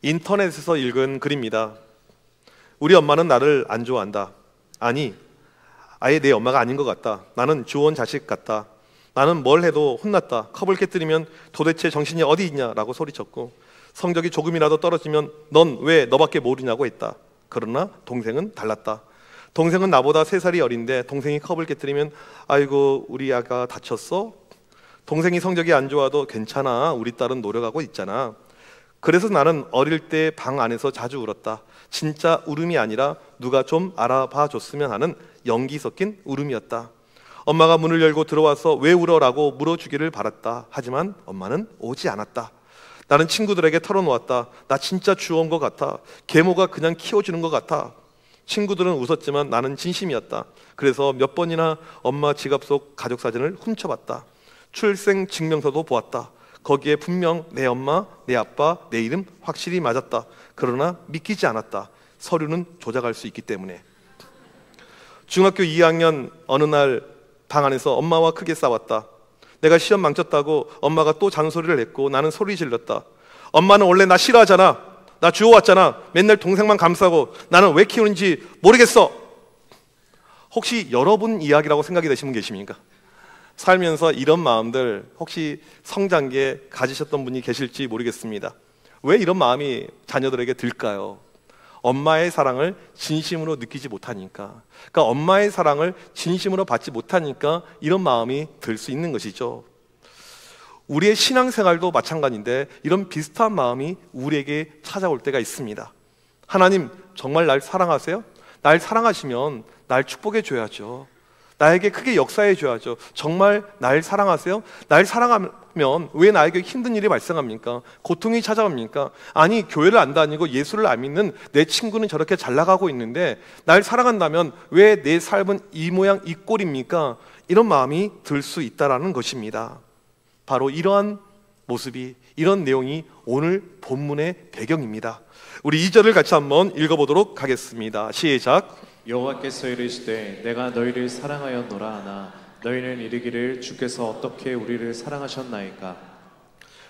인터넷에서 읽은 글입니다. 우리 엄마는 나를 안 좋아한다. 아니, 아예 내 엄마가 아닌 것 같다. 나는 주원 자식 같다. 나는 뭘 해도 혼났다. 컵을 깨뜨리면 도대체 정신이 어디 있냐라고 소리쳤고, 성적이 조금이라도 떨어지면 넌 왜 너밖에 모르냐고 했다. 그러나 동생은 달랐다. 동생은 나보다 3살이 어린데 동생이 컵을 깨뜨리면 아이고 우리 아가 다쳤어? 동생이 성적이 안 좋아도 괜찮아. 우리 딸은 노력하고 있잖아. 그래서 나는 어릴 때 방 안에서 자주 울었다. 진짜 울음이 아니라 누가 좀 알아봐 줬으면 하는 연기 섞인 울음이었다. 엄마가 문을 열고 들어와서 왜 울어라고 물어주기를 바랐다. 하지만 엄마는 오지 않았다. 나는 친구들에게 털어놓았다. 나 진짜 주워온 것 같아. 계모가 그냥 키워주는 것 같아. 친구들은 웃었지만 나는 진심이었다. 그래서 몇 번이나 엄마 지갑 속 가족 사진을 훔쳐봤다. 출생 증명서도 보았다. 거기에 분명 내 엄마, 내 아빠, 내 이름 확실히 맞았다. 그러나 믿기지 않았다. 서류는 조작할 수 있기 때문에. 중학교 2학년 어느 날 방 안에서 엄마와 크게 싸웠다. 내가 시험 망쳤다고 엄마가 또 잔소리를 했고 나는 소리 질렀다. 엄마는 원래 나 싫어하잖아. 나 주워왔잖아. 맨날 동생만 감싸고 나는 왜 키우는지 모르겠어. 혹시 여러분 이야기라고 생각이 되시는 분 계십니까? 살면서 이런 마음들 혹시 성장기에 가지셨던 분이 계실지 모르겠습니다. 왜 이런 마음이 자녀들에게 들까요? 엄마의 사랑을 진심으로 느끼지 못하니까, 그러니까 엄마의 사랑을 진심으로 받지 못하니까 이런 마음이 들 수 있는 것이죠. 우리의 신앙생활도 마찬가지인데 이런 비슷한 마음이 우리에게 찾아올 때가 있습니다. 하나님 정말 날 사랑하세요? 날 사랑하시면 날 축복해 줘야죠. 나에게 크게 역사해 줘야죠. 정말 날 사랑하세요? 날 사랑하면 왜 나에게 힘든 일이 발생합니까? 고통이 찾아옵니까? 아니, 교회를 안 다니고 예수를 안 믿는 내 친구는 저렇게 잘 나가고 있는데 날 사랑한다면 왜 내 삶은 이 모양 이 꼴입니까? 이런 마음이 들 수 있다는 것입니다. 바로 이러한 모습이, 이런 내용이 오늘 본문의 배경입니다. 우리 2절을 같이 한번 읽어보도록 하겠습니다. 시작. 여호와께서 이르시되 내가 너희를 사랑하였노라 하나 너희는 이르기를 주께서 어떻게 우리를 사랑하셨나이까.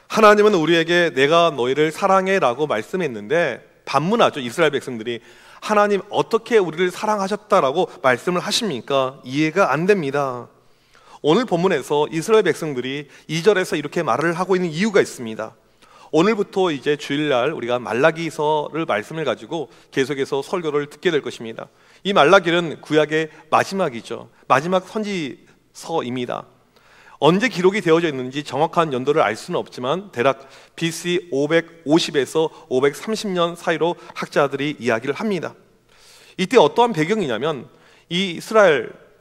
하나님은 우리에게 내가 너희를 사랑해라고 말씀했는데 반문하죠. 이스라엘 백성들이 하나님 어떻게 우리를 사랑하셨다라고 말씀을 하십니까? 이해가 안 됩니다. 오늘 본문에서 이스라엘 백성들이 2절에서 이렇게 말을 하고 있는 이유가 있습니다. 오늘부터 이제 주일날 우리가 말라기서를 말씀을 가지고 계속해서 설교를 듣게 될 것입니다. 이 말라기는 구약의 마지막이죠. 마지막 선지서입니다. 언제 기록이 되어져 있는지 정확한 연도를 알 수는 없지만 대략 BC 550에서 530년 사이로 학자들이 이야기를 합니다. 이때 어떠한 배경이냐면 이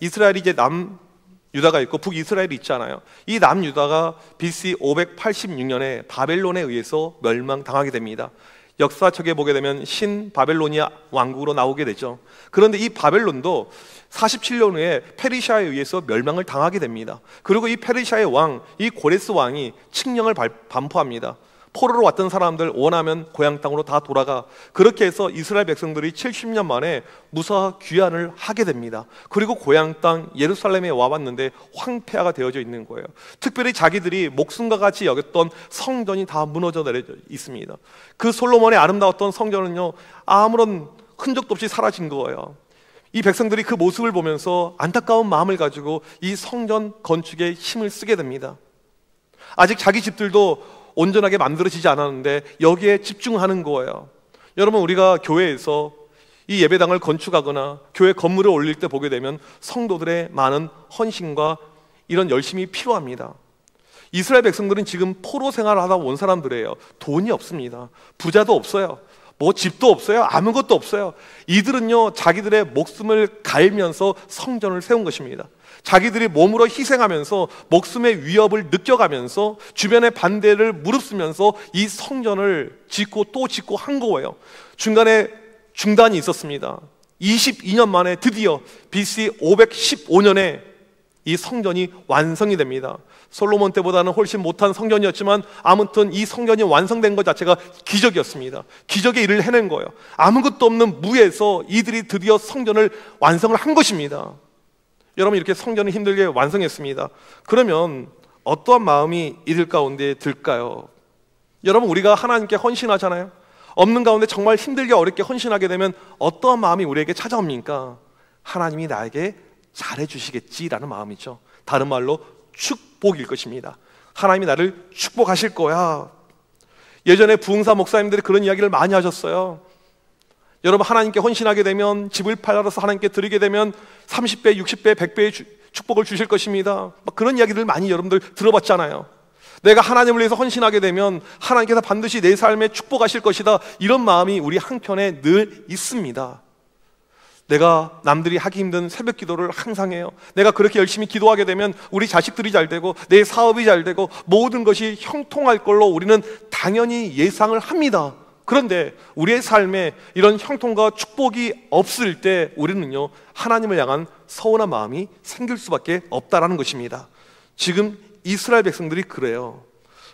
이스라엘이 이제 남유다가 있고 북이스라엘이 있잖아요. 이 남유다가 BC 586년에 바벨론에 의해서 멸망당하게 됩니다. 역사책에 보게 되면 신바벨로니아 왕국으로 나오게 되죠. 그런데 이 바벨론도 47년 후에 페르시아에 의해서 멸망을 당하게 됩니다. 그리고 이 페르시아의 왕, 이 고레스 왕이 칙령을 반포합니다. 포로로 왔던 사람들 원하면 고향 땅으로 다 돌아가. 그렇게 해서 이스라엘 백성들이 70년 만에 무사 귀환을 하게 됩니다. 그리고 고향 땅 예루살렘에 와봤는데 황폐화가 되어져 있는 거예요. 특별히 자기들이 목숨과 같이 여겼던 성전이 다 무너져 내려져 있습니다. 그 솔로몬의 아름다웠던 성전은요, 아무런 흔적도 없이 사라진 거예요. 이 백성들이 그 모습을 보면서 안타까운 마음을 가지고 이 성전 건축에 힘을 쓰게 됩니다. 아직 자기 집들도 온전하게 만들어지지 않았는데 여기에 집중하는 거예요. 여러분, 우리가 교회에서 이 예배당을 건축하거나 교회 건물을 올릴 때 보게 되면 성도들의 많은 헌신과 이런 열심이 필요합니다. 이스라엘 백성들은 지금 포로 생활을 하다 온 사람들이에요. 돈이 없습니다. 부자도 없어요. 뭐 집도 없어요. 아무것도 없어요. 이들은요, 자기들의 목숨을 갈면서 성전을 세운 것입니다. 자기들이 몸으로 희생하면서 목숨의 위협을 느껴가면서 주변의 반대를 무릅쓰면서 이 성전을 짓고 또 짓고 한 거예요. 중간에 중단이 있었습니다. 22년 만에 드디어 BC 515년에 이 성전이 완성이 됩니다. 솔로몬 때보다는 훨씬 못한 성전이었지만 아무튼 이 성전이 완성된 것 자체가 기적이었습니다. 기적의 일을 해낸 거예요. 아무것도 없는 무에서 이들이 드디어 성전을 완성을 한 것입니다. 여러분, 이렇게 성전을 힘들게 완성했습니다. 그러면 어떠한 마음이 이들 가운데 들까요? 여러분, 우리가 하나님께 헌신하잖아요. 없는 가운데 정말 힘들게 어렵게 헌신하게 되면 어떠한 마음이 우리에게 찾아옵니까? 하나님이 나에게 잘해주시겠지라는 마음이죠. 다른 말로 축복일 것입니다. 하나님이 나를 축복하실 거야. 예전에 부흥사 목사님들이 그런 이야기를 많이 하셨어요. 여러분, 하나님께 헌신하게 되면, 집을 팔아서 하나님께 드리게 되면 30배, 60배, 100배의 축복을 주실 것입니다. 그런 이야기들 많이 여러분들 들어봤잖아요. 내가 하나님을 위해서 헌신하게 되면 하나님께서 반드시 내 삶에 축복하실 것이다, 이런 마음이 우리 한켠에 늘 있습니다. 내가 남들이 하기 힘든 새벽 기도를 항상 해요. 내가 그렇게 열심히 기도하게 되면 우리 자식들이 잘 되고 내 사업이 잘 되고 모든 것이 형통할 걸로 우리는 당연히 예상을 합니다. 그런데 우리의 삶에 이런 형통과 축복이 없을 때 우리는요, 하나님을 향한 서운한 마음이 생길 수밖에 없다라는 것입니다. 지금 이스라엘 백성들이 그래요.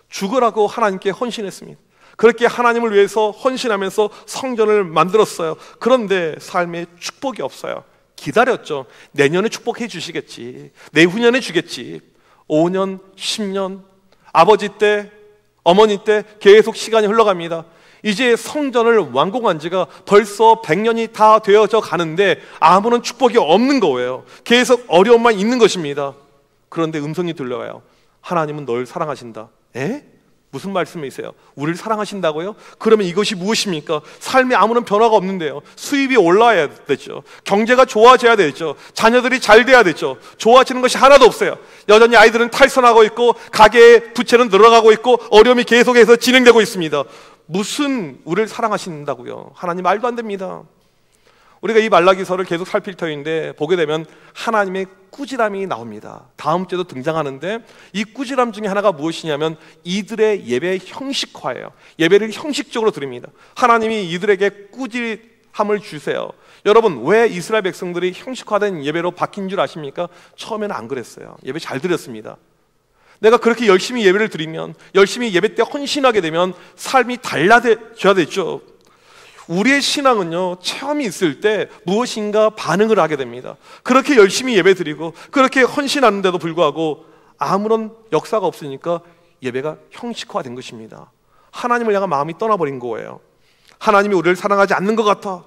죽으라고 하나님께 헌신했습니다. 그렇게 하나님을 위해서 헌신하면서 성전을 만들었어요. 그런데 삶에 축복이 없어요. 기다렸죠. 내년에 축복해 주시겠지, 내후년에 주겠지. 5년, 10년, 아버지 때, 어머니 때 계속 시간이 흘러갑니다. 이제 성전을 완공한 지가 벌써 100년이 다 되어져 가는데 아무런 축복이 없는 거예요. 계속 어려움만 있는 것입니다. 그런데 음성이 들려와요. 하나님은 널 사랑하신다. 에? 무슨 말씀이세요? 우리를 사랑하신다고요? 그러면 이것이 무엇입니까? 삶에 아무런 변화가 없는데요. 수입이 올라야 되죠. 경제가 좋아져야 되죠. 자녀들이 잘 돼야 되죠. 좋아지는 것이 하나도 없어요. 여전히 아이들은 탈선하고 있고 가계의 부채는 늘어가고 있고 어려움이 계속해서 진행되고 있습니다. 무슨 우리를 사랑하신다고요? 하나님 말도 안 됩니다. 우리가 이 말라기서를 계속 살필 터인데 보게 되면 하나님의 꾸지람이 나옵니다. 다음 주에도 등장하는데 이 꾸지람 중에 하나가 무엇이냐면 이들의 예배 형식화예요. 예배를 형식적으로 드립니다. 하나님이 이들에게 꾸지람을 주세요. 여러분, 왜 이스라엘 백성들이 형식화된 예배로 바뀐 줄 아십니까? 처음에는 안 그랬어요. 예배 잘 드렸습니다. 내가 그렇게 열심히 예배를 드리면, 열심히 예배 때 헌신하게 되면 삶이 달라져야 되죠. 우리의 신앙은요, 체험이 있을 때 무엇인가 반응을 하게 됩니다. 그렇게 열심히 예배 드리고 그렇게 헌신하는데도 불구하고 아무런 역사가 없으니까 예배가 형식화된 것입니다. 하나님을 향한 마음이 떠나버린 거예요. 하나님이 우리를 사랑하지 않는 것 같아.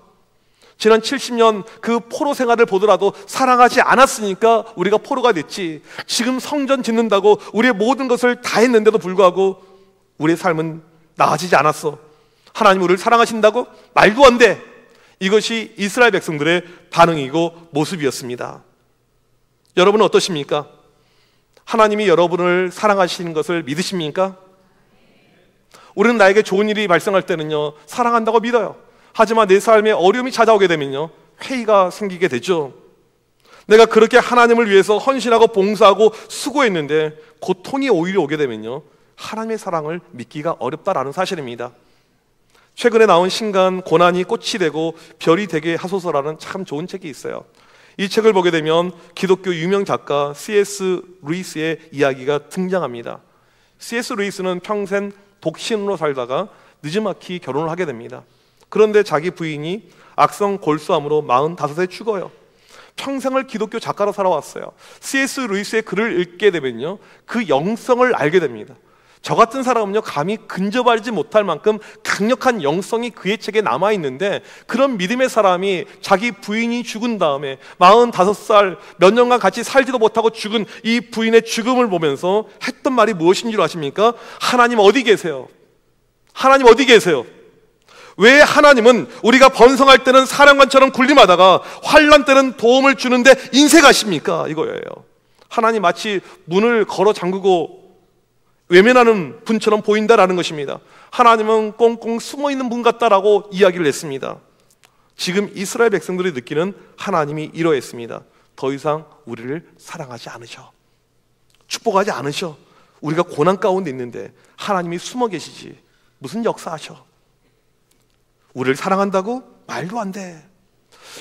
지난 70년 그 포로 생활을 보더라도 사랑하지 않았으니까 우리가 포로가 됐지. 지금 성전 짓는다고 우리의 모든 것을 다 했는데도 불구하고 우리의 삶은 나아지지 않았어. 하나님 우리를 사랑하신다고? 말도 안 돼. 이것이 이스라엘 백성들의 반응이고 모습이었습니다. 여러분은 어떠십니까? 하나님이 여러분을 사랑하시는 것을 믿으십니까? 우리는 나에게 좋은 일이 발생할 때는요, 사랑한다고 믿어요. 하지만 내 삶에 어려움이 찾아오게 되면요, 회의가 생기게 되죠. 내가 그렇게 하나님을 위해서 헌신하고 봉사하고 수고했는데 고통이 오히려 오게 되면요, 하나님의 사랑을 믿기가 어렵다라는 사실입니다. 최근에 나온 신간 고난이 꽃이 되고 별이 되게 하소서라는 참 좋은 책이 있어요. 이 책을 보게 되면 기독교 유명 작가 C.S. 루이스의 이야기가 등장합니다. C.S. 루이스는 평생 독신으로 살다가 늦지막히 결혼을 하게 됩니다. 그런데 자기 부인이 악성 골수암으로 45세 죽어요. 평생을 기독교 작가로 살아왔어요. C.S. 루이스의 글을 읽게 되면요, 그 영성을 알게 됩니다. 저 같은 사람은요, 감히 근접하지 못할 만큼 강력한 영성이 그의 책에 남아있는데, 그런 믿음의 사람이 자기 부인이 죽은 다음에 45살 몇 년간 같이 살지도 못하고 죽은 이 부인의 죽음을 보면서 했던 말이 무엇인 줄 아십니까? 하나님 어디 계세요? 하나님 어디 계세요? 왜 하나님은 우리가 번성할 때는 사령관처럼 군림하다가 환난 때는 도움을 주는데 인색하십니까? 이거예요. 하나님 마치 문을 걸어 잠그고 외면하는 분처럼 보인다라는 것입니다. 하나님은 꽁꽁 숨어있는 분 같다라고 이야기를 했습니다. 지금 이스라엘 백성들이 느끼는 하나님이 이러했습니다. 더 이상 우리를 사랑하지 않으셔, 축복하지 않으셔. 우리가 고난 가운데 있는데 하나님이 숨어 계시지 무슨 역사하셔. 우리를 사랑한다고? 말도 안 돼.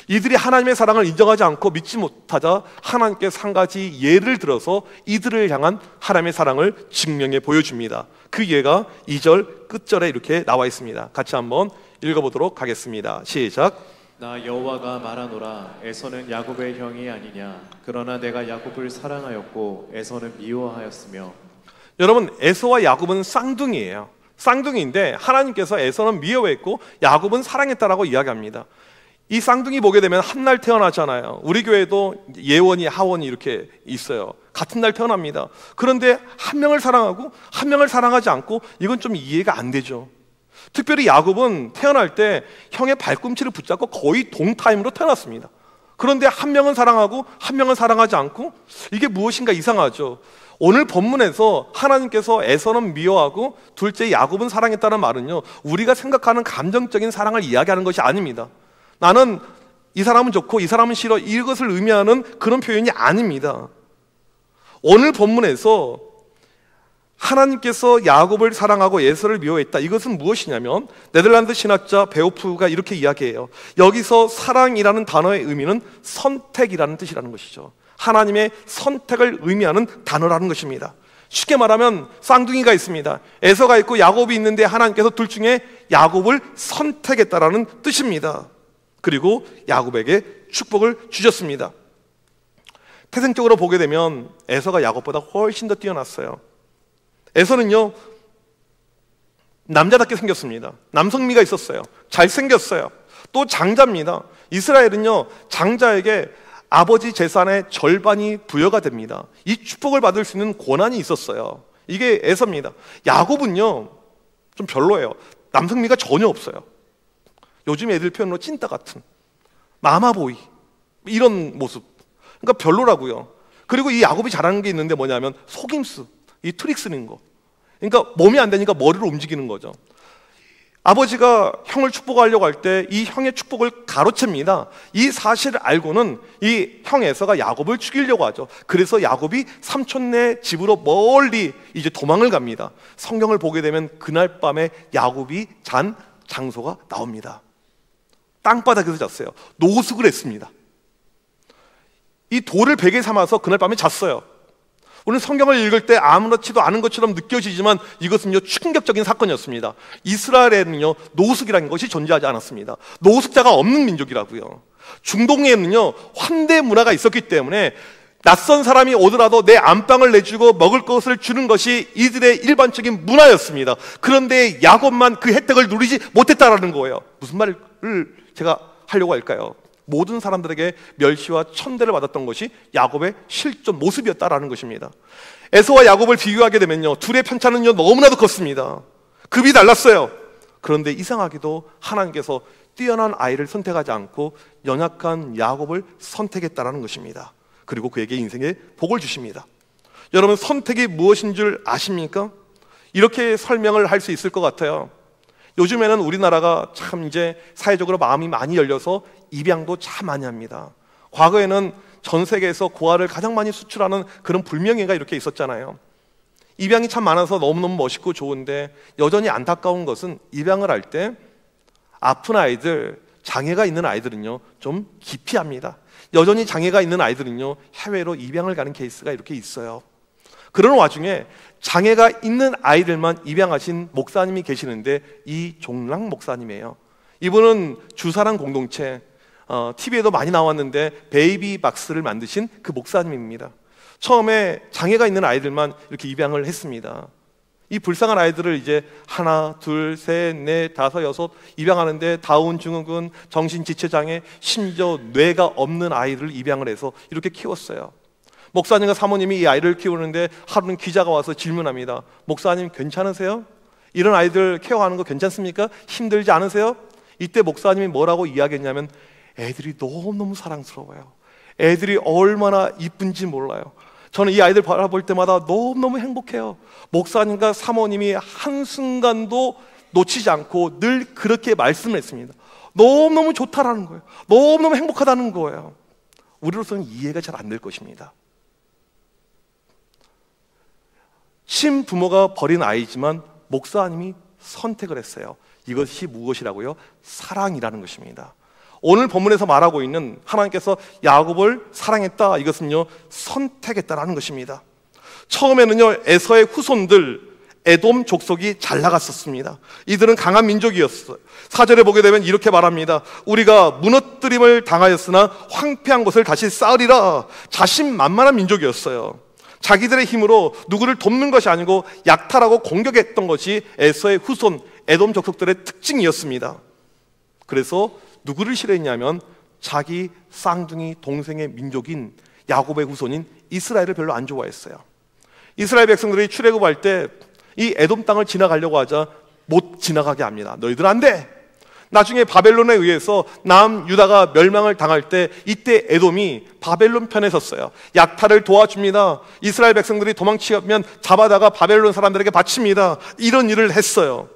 이들이 하나님의 사랑을 인정하지 않고 믿지 못하자 하나님께서 한 가지 예를 들어서 이들을 향한 하나님의 사랑을 증명해 보여줍니다. 그 예가 2절 끝절에 이렇게 나와 있습니다. 같이 한번 읽어보도록 하겠습니다. 시작. 나 여호와가 말하노라. 에서는 야곱의 형이 아니냐. 그러나 내가 야곱을 사랑하였고 에서는 미워하였으며. 여러분, 에서와 야곱은 쌍둥이에요. 쌍둥이인데 하나님께서 에서는 미워했고 야곱은 사랑했다라고 이야기합니다. 이 쌍둥이 보게 되면 한 날 태어나잖아요. 우리 교회도 예원이, 하원이 이렇게 있어요. 같은 날 태어납니다. 그런데 한 명을 사랑하고 한 명을 사랑하지 않고, 이건 좀 이해가 안 되죠. 특별히 야곱은 태어날 때 형의 발꿈치를 붙잡고 거의 동타임으로 태어났습니다. 그런데 한 명은 사랑하고 한 명은 사랑하지 않고, 이게 무엇인가 이상하죠. 오늘 본문에서 하나님께서 에서는 미워하고 둘째 야곱은 사랑했다는 말은요, 우리가 생각하는 감정적인 사랑을 이야기하는 것이 아닙니다. 나는 이 사람은 좋고 이 사람은 싫어, 이것을 의미하는 그런 표현이 아닙니다. 오늘 본문에서 하나님께서 야곱을 사랑하고 에서를 미워했다, 이것은 무엇이냐면 네덜란드 신학자 베오프가 이렇게 이야기해요. 여기서 사랑이라는 단어의 의미는 선택이라는 뜻이라는 것이죠. 하나님의 선택을 의미하는 단어라는 것입니다. 쉽게 말하면 쌍둥이가 있습니다. 에서가 있고 야곱이 있는데 하나님께서 둘 중에 야곱을 선택했다라는 뜻입니다. 그리고 야곱에게 축복을 주셨습니다. 태생적으로 보게 되면 에서가 야곱보다 훨씬 더 뛰어났어요. 에서는요, 남자답게 생겼습니다. 남성미가 있었어요. 잘생겼어요. 또 장자입니다. 이스라엘은요, 장자에게 아버지 재산의 절반이 부여가 됩니다. 이 축복을 받을 수 있는 권한이 있었어요. 이게 에서입니다. 야곱은요, 좀 별로예요. 남성미가 전혀 없어요. 요즘 애들 표현으로 찐따 같은, 마마보이, 이런 모습. 그러니까 별로라고요. 그리고 이 야곱이 잘하는 게 있는데 뭐냐면 속임수, 이 트릭 쓰는 거. 그러니까 몸이 안 되니까 머리를 움직이는 거죠. 아버지가 형을 축복하려고 할 때 이 형의 축복을 가로챕니다. 이 사실을 알고는 이 형 에서가 야곱을 죽이려고 하죠. 그래서 야곱이 삼촌네 집으로 멀리 이제 도망을 갑니다. 성경을 보게 되면 그날 밤에 야곱이 잔 장소가 나옵니다. 땅바닥에서 잤어요. 노숙을 했습니다. 이 돌을 베개 삼아서 그날 밤에 잤어요. 오늘 성경을 읽을 때 아무렇지도 않은 것처럼 느껴지지만 이것은요, 충격적인 사건이었습니다. 이스라엘에는요, 노숙이라는 것이 존재하지 않았습니다. 노숙자가 없는 민족이라고요. 중동에는요, 환대 문화가 있었기 때문에 낯선 사람이 오더라도 내 안방을 내주고 먹을 것을 주는 것이 이들의 일반적인 문화였습니다. 그런데 야곱만 그 혜택을 누리지 못했다라는 거예요. 무슨 말을 제가 하려고 할까요? 모든 사람들에게 멸시와 천대를 받았던 것이 야곱의 실존 모습이었다라는 것입니다. 에서와 야곱을 비교하게 되면요, 둘의 편차는요, 너무나도 컸습니다. 급이 달랐어요. 그런데 이상하게도 하나님께서 뛰어난 아이를 선택하지 않고 연약한 야곱을 선택했다라는 것입니다. 그리고 그에게 인생의 복을 주십니다. 여러분, 선택이 무엇인 줄 아십니까? 이렇게 설명을 할 수 있을 것 같아요. 요즘에는 우리나라가 참 이제 사회적으로 마음이 많이 열려서 입양도 참 많이 합니다. 과거에는 전 세계에서 고아를 가장 많이 수출하는 그런 불명예가 이렇게 있었잖아요. 입양이 참 많아서 너무너무 멋있고 좋은데, 여전히 안타까운 것은 입양을 할 때 아픈 아이들, 장애가 있는 아이들은요, 좀 기피합니다. 여전히 장애가 있는 아이들은요, 해외로 입양을 가는 케이스가 이렇게 있어요. 그런 와중에 장애가 있는 아이들만 입양하신 목사님이 계시는데 이종랑 목사님이에요. 이분은 주사랑 공동체, TV에도 많이 나왔는데 베이비 박스를 만드신 그 목사님입니다. 처음에 장애가 있는 아이들만 이렇게 입양을 했습니다. 이 불쌍한 아이들을 이제 하나, 둘, 셋, 넷, 다섯, 여섯 입양하는데 다운 증후군, 정신지체장애, 심지어 뇌가 없는 아이들을 입양을 해서 이렇게 키웠어요. 목사님과 사모님이 이 아이를 키우는데 하루는 기자가 와서 질문합니다. 목사님 괜찮으세요? 이런 아이들 케어하는 거 괜찮습니까? 힘들지 않으세요? 이때 목사님이 뭐라고 이야기했냐면, 애들이 너무너무 사랑스러워요. 애들이 얼마나 이쁜지 몰라요. 저는 이 아이들 바라볼 때마다 너무너무 행복해요. 목사님과 사모님이 한순간도 놓치지 않고 늘 그렇게 말씀을 했습니다. 너무너무 좋다라는 거예요. 너무너무 행복하다는 거예요. 우리로서는 이해가 잘 안 될 것입니다. 친부모가 버린 아이지만 목사님이 선택을 했어요. 이것이 무엇이라고요? 사랑이라는 것입니다. 오늘 본문에서 말하고 있는 하나님께서 야곱을 사랑했다, 이것은요, 선택했다라는 것입니다. 처음에는요, 에서의 후손들 에돔 족속이 잘 나갔었습니다. 이들은 강한 민족이었어요. 4절에 보게 되면 이렇게 말합니다. 우리가 무너뜨림을 당하였으나 황폐한 곳을 다시 쌓으리라. 자신만만한 민족이었어요. 자기들의 힘으로 누구를 돕는 것이 아니고 약탈하고 공격했던 것이 에서의 후손 에돔 족속들의 특징이었습니다. 그래서 누구를 싫어했냐면 자기 쌍둥이 동생의 민족인 야곱의 후손인 이스라엘을 별로 안 좋아했어요. 이스라엘 백성들이 출애굽할 때 이 에돔 땅을 지나가려고 하자 못 지나가게 합니다. 너희들 안 돼. 나중에 바벨론에 의해서 남유다가 멸망을 당할 때 이때 에돔이 바벨론 편에 섰어요. 약탈을 도와줍니다. 이스라엘 백성들이 도망치면 잡아다가 바벨론 사람들에게 바칩니다. 이런 일을 했어요.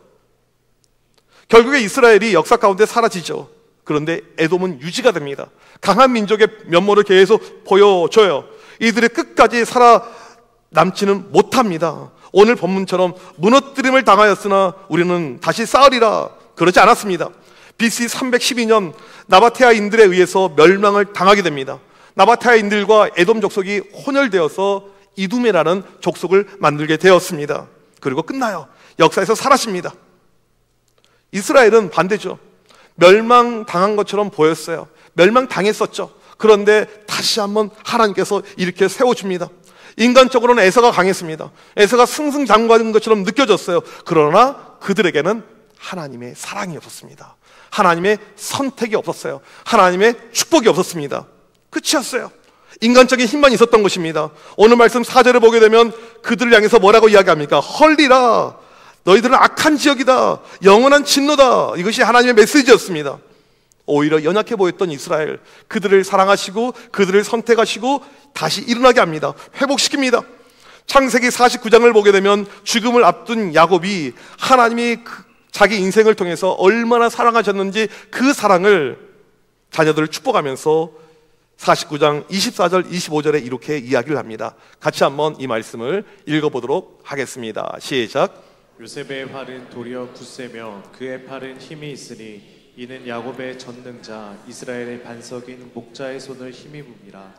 결국에 이스라엘이 역사 가운데 사라지죠. 그런데 에돔은 유지가 됩니다. 강한 민족의 면모를 계속 보여줘요. 이들이 끝까지 살아남지는 못합니다. 오늘 본문처럼 무너뜨림을 당하였으나 우리는 다시 쌓으리라, 그러지 않았습니다. BC 312년 나바테아인들에 의해서 멸망을 당하게 됩니다. 나바테아인들과 에돔 족속이 혼혈되어서 이두메라는 족속을 만들게 되었습니다. 그리고 끝나요. 역사에서 사라집니다. 이스라엘은 반대죠. 멸망당한 것처럼 보였어요. 멸망당했었죠. 그런데 다시 한번 하나님께서 이렇게 세워줍니다. 인간적으로는 에서가 강했습니다. 에서가 승승장구하는 것처럼 느껴졌어요. 그러나 그들에게는 하나님의 사랑이 없었습니다. 하나님의 선택이 없었어요. 하나님의 축복이 없었습니다. 끝이었어요. 인간적인 힘만 있었던 것입니다. 오늘 말씀 4절을 보게 되면 그들을 향해서 뭐라고 이야기합니까? 헐리라, 너희들은 악한 지역이다, 영원한 진노다. 이것이 하나님의 메시지였습니다. 오히려 연약해 보였던 이스라엘, 그들을 사랑하시고 그들을 선택하시고 다시 일어나게 합니다. 회복시킵니다. 창세기 49장을 보게 되면 죽음을 앞둔 야곱이 하나님이 자기 인생을 통해서 얼마나 사랑하셨는지 그 사랑을 자녀들을 축복하면서 49장 24절 25절에 이렇게 이야기를 합니다. 같이 한번 이 말씀을 읽어보도록 하겠습니다. 시작. 요셉의 팔은 도리어 굳세며 그의 팔은 힘이 있으니 이는 야곱의 전능자 이스라엘의 반석인 목자의 손을 힘입음이라.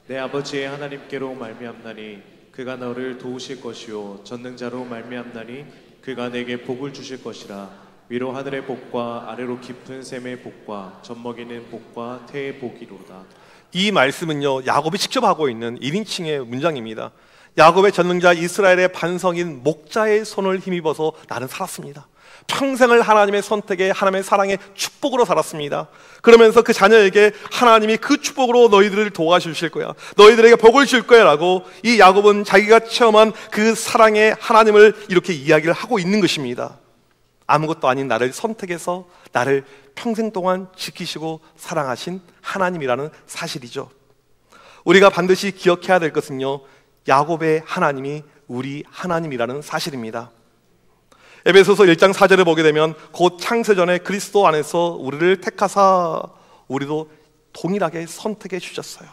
내 아버지의 하나님께로 말미암나니 그가 너를 도우실 것이요 전능자로 말미암나니 그가 내게 복을 주실 것이라. 위로 하늘의 복과 아래로 깊은 샘의 복과 젖먹이는 복과 태의 복이로다. 이 말씀은요, 야곱이 직접 하고 있는 1인칭의 문장입니다. 야곱의 전능자 이스라엘의 반성인 목자의 손을 힘입어서 나는 살았습니다. 평생을 하나님의 선택에, 하나님의 사랑에 축복으로 살았습니다. 그러면서 그 자녀에게 하나님이 그 축복으로 너희들을 도와주실 거야, 너희들에게 복을 줄 거야 라고 이 야곱은 자기가 체험한 그 사랑의 하나님을 이렇게 이야기를 하고 있는 것입니다. 아무것도 아닌 나를 선택해서 나를 평생 동안 지키시고 사랑하신 하나님이라는 사실이죠. 우리가 반드시 기억해야 될 것은요, 야곱의 하나님이 우리 하나님이라는 사실입니다. 에베소서 1장 4절을 보게 되면 곧 창세전에 그리스도 안에서 우리를 택하사 우리도 동일하게 선택해 주셨어요.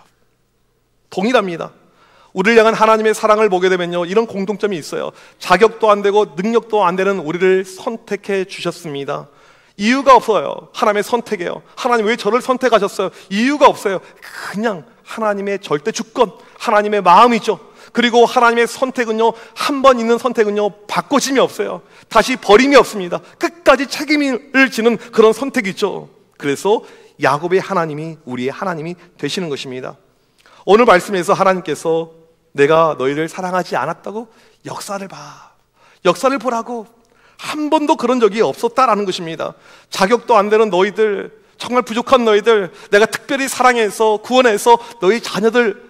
동일합니다. 우리를 향한 하나님의 사랑을 보게 되면요, 이런 공통점이 있어요. 자격도 안 되고 능력도 안 되는 우리를 선택해 주셨습니다. 이유가 없어요. 하나님의 선택이에요. 하나님 왜 저를 선택하셨어요? 이유가 없어요. 그냥 하나님의 절대 주권, 하나님의 마음이죠. 그리고 하나님의 선택은요, 한 번 있는 선택은요, 바꿔짐이 없어요. 다시 버림이 없습니다. 끝까지 책임을 지는 그런 선택이죠. 그래서 야곱의 하나님이 우리의 하나님이 되시는 것입니다. 오늘 말씀에서 하나님께서 내가 너희를 사랑하지 않았다고? 역사를 봐. 역사를 보라고. 한 번도 그런 적이 없었다라는 것입니다. 자격도 안 되는 너희들, 정말 부족한 너희들, 내가 특별히 사랑해서 구원해서 너희 자녀를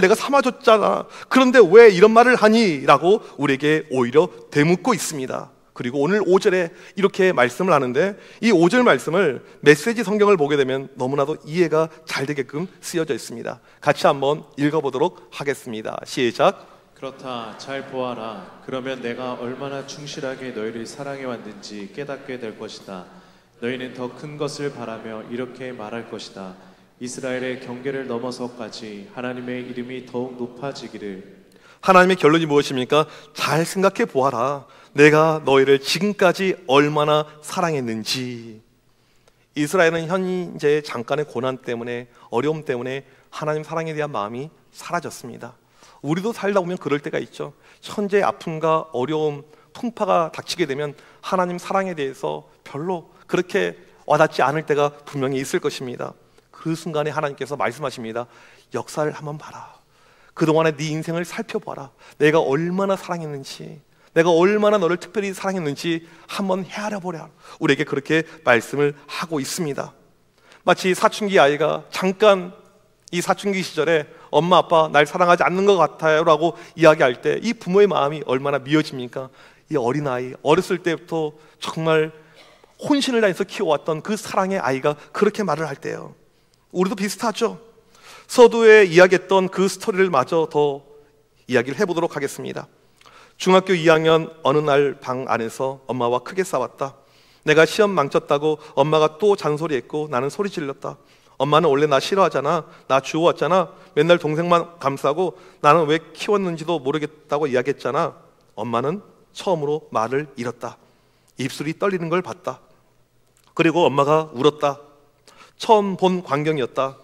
내가 삼아줬잖아. 그런데 왜 이런 말을 하니? 라고 우리에게 오히려 되묻고 있습니다. 그리고 오늘 5절에 이렇게 말씀을 하는데, 이 5절 말씀을 메시지 성경을 보게 되면 너무나도 이해가 잘 되게끔 쓰여져 있습니다. 같이 한번 읽어보도록 하겠습니다. 시작. 그렇다 잘 보아라. 그러면 내가 얼마나 충실하게 너희를 사랑해 왔는지 깨닫게 될 것이다. 너희는 더 큰 것을 바라며 이렇게 말할 것이다. 이스라엘의 경계를 넘어서까지 하나님의 이름이 더욱 높아지기를. 하나님의 결론이 무엇입니까? 잘 생각해 보아라. 내가 너희를 지금까지 얼마나 사랑했는지. 이스라엘은 현재 잠깐의 고난 때문에, 어려움 때문에 하나님 사랑에 대한 마음이 사라졌습니다. 우리도 살다 보면 그럴 때가 있죠. 현재 아픔과 어려움, 풍파가 닥치게 되면 하나님 사랑에 대해서 별로 그렇게 와닿지 않을 때가 분명히 있을 것입니다. 그 순간에 하나님께서 말씀하십니다. 역사를 한번 봐라. 그동안의 네 인생을 살펴봐라. 내가 얼마나 사랑했는지, 내가 얼마나 너를 특별히 사랑했는지 한번 헤아려 보라. 우리에게 그렇게 말씀을 하고 있습니다. 마치 사춘기 아이가 잠깐 이 사춘기 시절에 엄마 아빠 날 사랑하지 않는 것 같아요 라고 이야기할 때 이 부모의 마음이 얼마나 미어집니까? 이 어린아이, 어렸을 때부터 정말 혼신을 다해서 키워왔던 그 사랑의 아이가 그렇게 말을 할 때요, 우리도 비슷하죠. 서두에 이야기했던 그 스토리를 마저 더 이야기를 해보도록 하겠습니다. 중학교 2학년 어느 날 방 안에서 엄마와 크게 싸웠다. 내가 시험 망쳤다고 엄마가 또 잔소리했고 나는 소리 질렀다. 엄마는 원래 나 싫어하잖아. 나 주워왔잖아. 맨날 동생만 감싸고 나는 왜 키웠는지도 모르겠다고 이야기했잖아. 엄마는 처음으로 말을 잃었다. 입술이 떨리는 걸 봤다. 그리고 엄마가 울었다. 처음 본 광경이었다.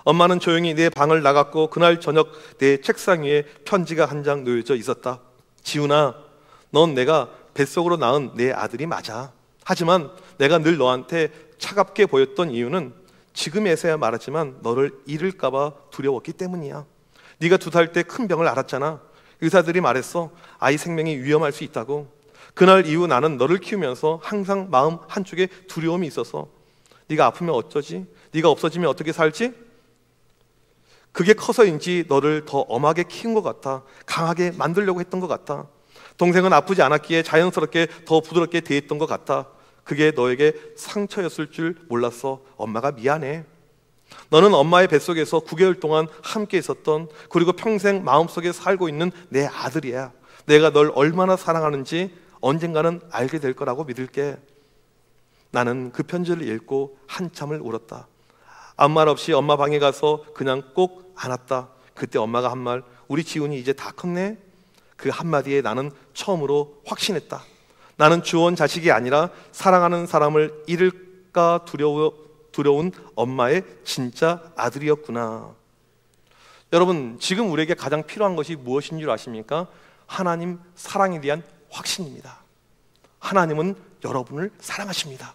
엄마는 조용히 내 방을 나갔고 그날 저녁 내 책상 위에 편지가 한 장 놓여져 있었다. 지훈아, 넌 내가 뱃속으로 낳은 내 아들이 맞아. 하지만 내가 늘 너한테 차갑게 보였던 이유는 지금에서야 말하지만 너를 잃을까 봐 두려웠기 때문이야. 네가 2살 때 큰 병을 앓았잖아. 의사들이 말했어. 아이 생명이 위험할 수 있다고. 그날 이후 나는 너를 키우면서 항상 마음 한쪽에 두려움이 있어서 네가 아프면 어쩌지? 네가 없어지면 어떻게 살지? 그게 커서인지 너를 더 엄하게 키운 것 같아. 강하게 만들려고 했던 것 같아. 동생은 아프지 않았기에 자연스럽게 더 부드럽게 대했던 것 같아. 그게 너에게 상처였을 줄 몰랐어. 엄마가 미안해. 너는 엄마의 뱃속에서 9개월 동안 함께 있었던, 그리고 평생 마음속에 살고 있는 내 아들이야. 내가 널 얼마나 사랑하는지 언젠가는 알게 될 거라고 믿을게. 나는 그 편지를 읽고 한참을 울었다. 아무 말 없이 엄마 방에 가서 그냥 꼭 안았다. 그때 엄마가 한 말, 우리 지훈이 이제 다 컸네. 그 한마디에 나는 처음으로 확신했다. 나는 주원 자식이 아니라 사랑하는 사람을 잃을까 두려운 엄마의 진짜 아들이었구나. 여러분, 지금 우리에게 가장 필요한 것이 무엇인 줄 아십니까? 하나님 사랑에 대한 확신입니다. 하나님은 여러분을 사랑하십니다.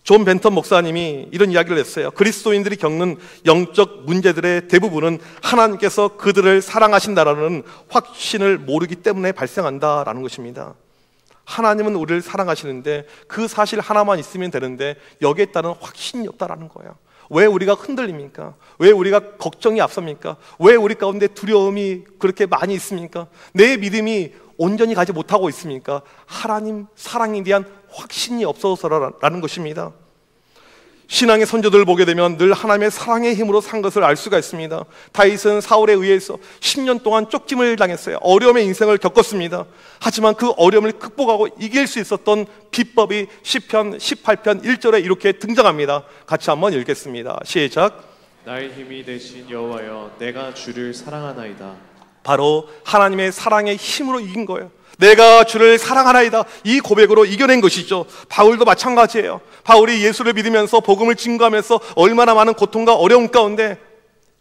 존 벤턴 목사님이 이런 이야기를 했어요. 그리스도인들이 겪는 영적 문제들의 대부분은 하나님께서 그들을 사랑하신다라는 확신을 모르기 때문에 발생한다라는 것입니다. 하나님은 우리를 사랑하시는데 그 사실 하나만 있으면 되는데 여기에 따른 확신이 없다라는 거예요. 왜 우리가 흔들립니까? 왜 우리가 걱정이 앞섭니까? 왜 우리 가운데 두려움이 그렇게 많이 있습니까? 내 믿음이 온전히 가지 못하고 있습니까? 하나님 사랑에 대한 확신이 없어서라는 것입니다. 신앙의 선조들을 보게 되면 늘 하나님의 사랑의 힘으로 산 것을 알 수가 있습니다. 다윗은 사울에 의해서 10년 동안 쫓김을 당했어요. 어려움의 인생을 겪었습니다. 하지만 그 어려움을 극복하고 이길 수 있었던 비법이 시편 18편 1절에 이렇게 등장합니다. 같이 한번 읽겠습니다. 시작. 나의 힘이 되신 여호와여, 내가 주를 사랑하나이다. 바로 하나님의 사랑의 힘으로 이긴 거예요. 내가 주를 사랑하나이다, 이 고백으로 이겨낸 것이죠. 바울도 마찬가지예요. 바울이 예수를 믿으면서 복음을 증거하면서 얼마나 많은 고통과 어려움 가운데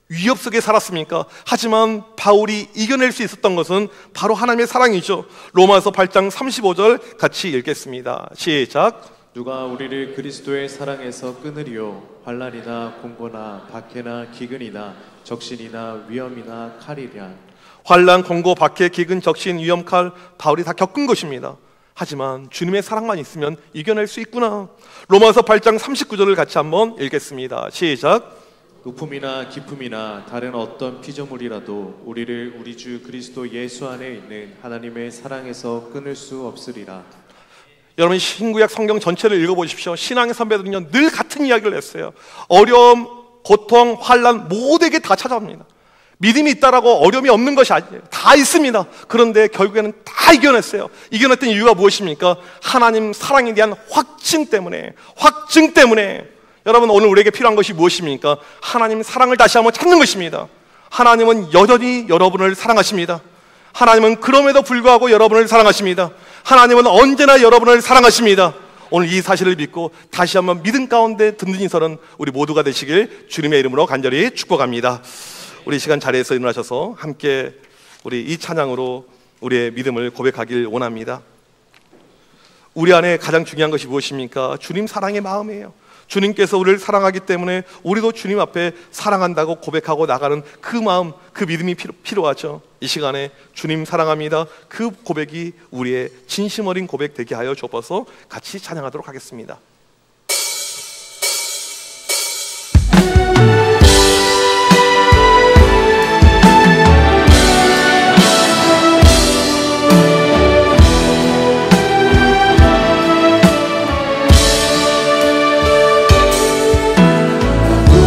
위협 속에 살았습니까? 하지만 바울이 이겨낼 수 있었던 것은 바로 하나님의 사랑이죠. 로마서 8장 35절 같이 읽겠습니다. 시작. 누가 우리를 그리스도의 사랑에서 끊으리요? 환난이나 공고나 박해나 기근이나 적신이나 위험이나 칼이랴. 환난, 공고, 박해, 기근, 적신, 위험, 칼, 바울이 다 겪은 것입니다. 하지만 주님의 사랑만 있으면 이겨낼 수 있구나. 로마서 8장 39절을 같이 한번 읽겠습니다. 시작. 높음이나 깊음이나 다른 어떤 피조물이라도 우리를 우리 주 그리스도 예수 안에 있는 하나님의 사랑에서 끊을 수 없으리라. 여러분, 신구약 성경 전체를 읽어보십시오. 신앙의 선배들은요 늘 같은 이야기를 했어요. 어려움, 고통, 환난 모두에게 다 찾아옵니다. 믿음이 있다라고 어려움이 없는 것이 아니에요. 다 있습니다. 그런데 결국에는 다 이겨냈어요. 이겨냈던 이유가 무엇입니까? 하나님 사랑에 대한 확증 때문에. 여러분, 오늘 우리에게 필요한 것이 무엇입니까? 하나님 사랑을 다시 한번 찾는 것입니다. 하나님은 여전히 여러분을 사랑하십니다. 하나님은 그럼에도 불구하고 여러분을 사랑하십니다. 하나님은 언제나 여러분을 사랑하십니다. 오늘 이 사실을 믿고 다시 한번 믿음 가운데 든든히 서는 우리 모두가 되시길 주님의 이름으로 간절히 축복합니다. 우리 시간 자리에서 일어나셔서 함께 우리 이 찬양으로 우리의 믿음을 고백하길 원합니다. 우리 안에 가장 중요한 것이 무엇입니까? 주님 사랑의 마음이에요. 주님께서 우리를 사랑하기 때문에 우리도 주님 앞에 사랑한다고 고백하고 나가는 그 마음, 그 믿음이 필요하죠. 이 시간에 주님 사랑합니다, 그 고백이 우리의 진심 어린 고백 되게 하여 주옵소서. 같이 찬양하도록 하겠습니다.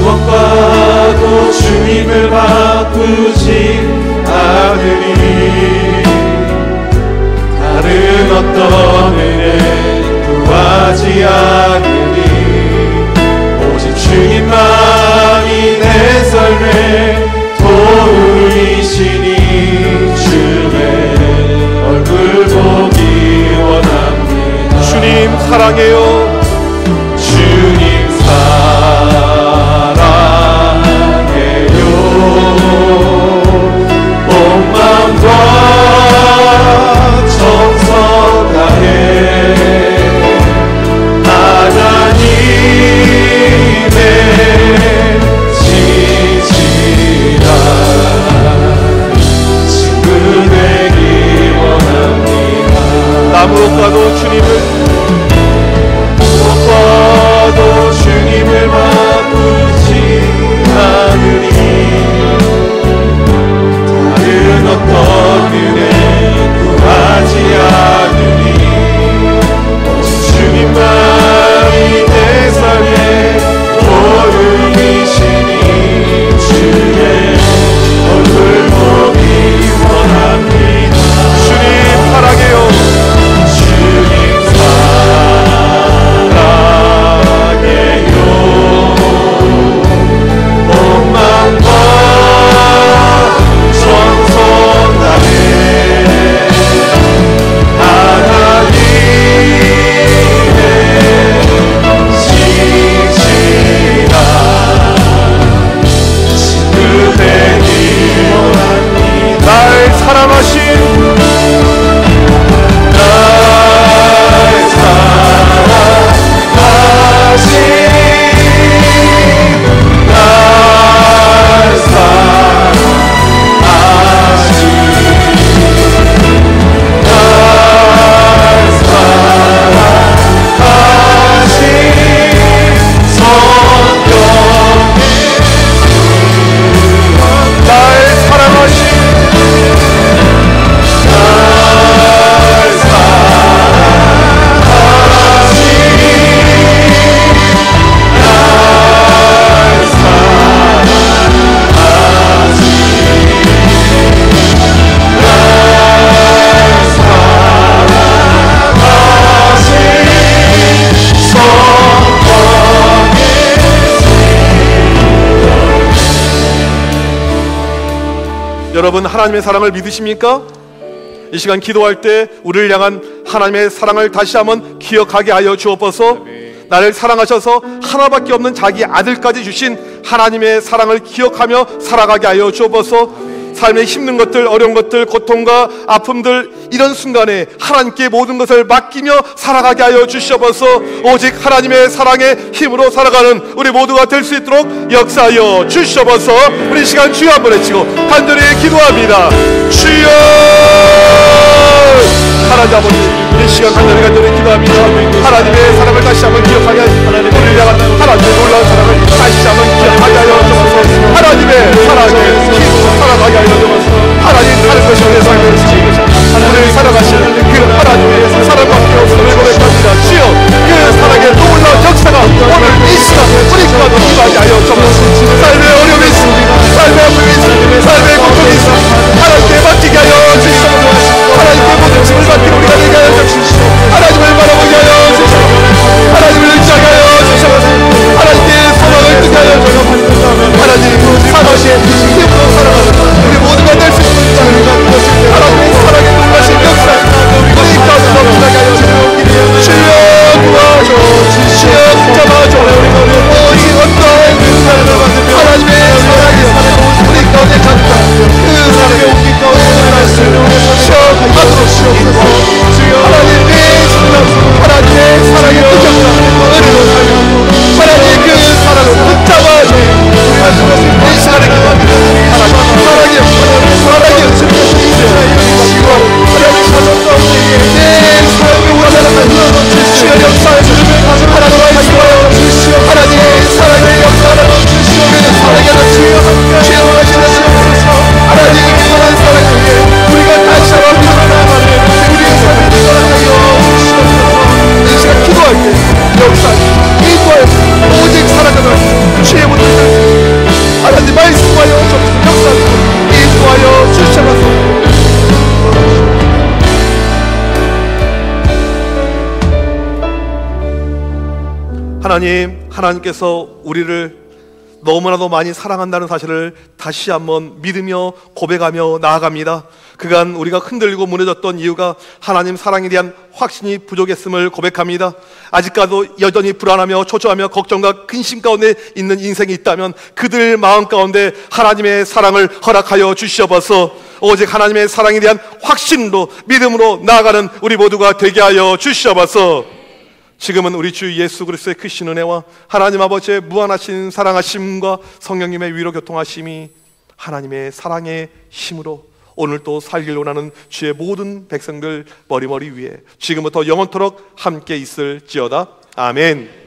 무엇과도 주님을 바꾸지 않으니 다른 어떤 은혜 구하지 않으니 오직 주님만이 내 삶의 도움이시니 주의 얼굴 보기 원합니다. 주님 사랑해요. 주님 온 마음과 정성 다해 하나님의 지지라 친구 되기 원합니다. 무엇과도 주님을 바꾸지 않으니 다른 어떤 은혜 구하지 않으니 오직 주님만이 내 삶의 도움이시니 주의 얼굴 보기 원합니다. 주님 사랑해요. 주님 사랑해요. 온 마음과 여러분, 하나님의 사랑을 믿으십니까? 이 시간 기도할 때 우리를 향한 하나님의 사랑을 다시 한번 기억하게 하여 주옵소서. 나를 사랑하셔서 하나밖에 없는 자기 아들까지 주신 하나님의 사랑을 기억하며 살아가게 하여 주옵소서. 삶의 힘든 것들, 어려운 것들, 고통과 아픔들, 이런 순간에 하나님께 모든 것을 맡기며 살아가게 하여 주시옵소서. 오직 하나님의 사랑의 힘으로 살아가는 우리 모두가 될 수 있도록 역사하여 주시옵소서. 우리 시간 주여 한번 외치고 간절히 기도합니다. 주여! 하나님 아버지, 이 시간 간절히 기도합니다. 하나님의 사랑을 다시 한번 기억하게 하시고 우리를 향한 하나님의 놀라운 사랑을 다시 한번 기억하게 하여 주옵소서. 하나님의 사랑의 힘으로 살아가게 하여 주옵소서. 하나님 다른 것이 내 삶의 것이 우리를 살아가시는 그 하나님의 사랑밖에 없음을 고백합니다. 주여, 그 사랑의 놀라운 역사가 오늘 이 시간 우리 가운데 임하게 하여 주옵소서. 삶의 어려움이 있습니다. 삶의 아픔이 있습니다. 삶의 고통이 있습니다. 하나님께 맡기게 하여 주시옵소서. 하나님께 모든 짐을 맡기는 우리가 되게 하여 주시옵소서. 하나님을 바라보게 하여 주시옵소서. 하나님을 의지하게 하여 주시옵소서. 하나님께 소망을 뜨게 하여 주시옵소서. 하나님 사랑의 힘으로 살아가는 우리 모두가 될 수 있습니다. 하나님의 사랑의 놀라신 역사 우리 가운데 하나님께서 우리를 너무나도 많이 사랑한다는 사실을 다시 한번 믿으며 고백하며 나아갑니다. 그간 우리가 흔들리고 무너졌던 이유가 하나님 사랑에 대한 확신이 부족했음을 고백합니다. 아직까지도 여전히 불안하며 초조하며 걱정과 근심 가운데 있는 인생이 있다면 그들 마음 가운데 하나님의 사랑을 허락하여 주시옵소서. 오직 하나님의 사랑에 대한 확신으로 믿음으로 나아가는 우리 모두가 되게 하여 주시옵소서. 지금은 우리 주 예수 그리스도의 크신 은혜와 하나님 아버지의 무한하신 사랑하심과 성령님의 위로 교통하심이 하나님의 사랑의 힘으로 오늘 또 살길 원하는 주의 모든 백성들 머리머리 위에 지금부터 영원토록 함께 있을지어다. 아멘.